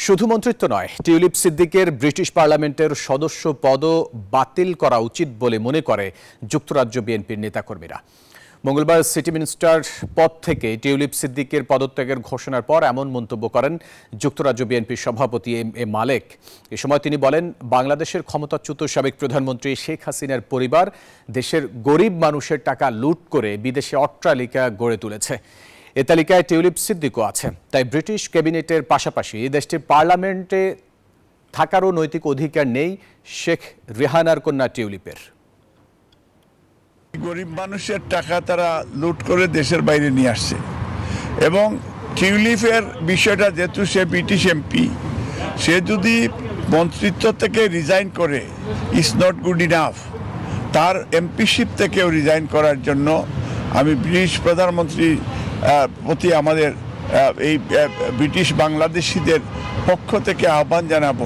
শুধু মন্ত্রিত্ব নয়, টিউলিপ সিদ্দিকের ব্রিটিশ পার্লামেন্টের সদস্য পদও বাতিল করা উচিত বলে মনে করে যুক্তরাজ্য বিএনপির নেতাকর্মীরা। মঙ্গলবার সিটি মিনিস্টার পদ থেকে টিউলিপ সিদ্দিকের পদত্যাগের ঘোষণার পর এমন মন্তব্য করেন যুক্তরাজ্য বিএনপির সভাপতি এম এ মালেক। এ সময় তিনি বলেন, বাংলাদেশের ক্ষমতাচ্যুত সাবেক প্রধানমন্ত্রী শেখ হাসিনার পরিবার দেশের গরিব মানুষের টাকা লুট করে বিদেশে অট্টালিকা গড়ে তুলেছে। এ তালিকায় টিউলিপ সিদ্দিকও আছে। তাই ব্রিটিশ ক্যাবিনেটের পাশাপাশি দেশটির পার্লামেন্টে থাকারও নৈতিক অধিকার নেই শেখ রেহানার কন্যা টিউলিপের। গরিব মানুষের টাকা তারা লুট করে দেশের বাইরে নিয়ে আসছে এবং টিউলিপের বিষয়টা যেহেতু সে ব্রিটিশ এমপি, সে যদি মন্ত্রিত্ব থেকে রিজাইন করে ইজ নট গুড ইনাফ। তার এমপিশিপ থেকেও রিজাইন করার জন্য আমি ব্রিটিশ প্রধানমন্ত্রী প্রতি আমাদের এই ব্রিটিশ বাংলাদেশিদের পক্ষ থেকে আহ্বান জানাবো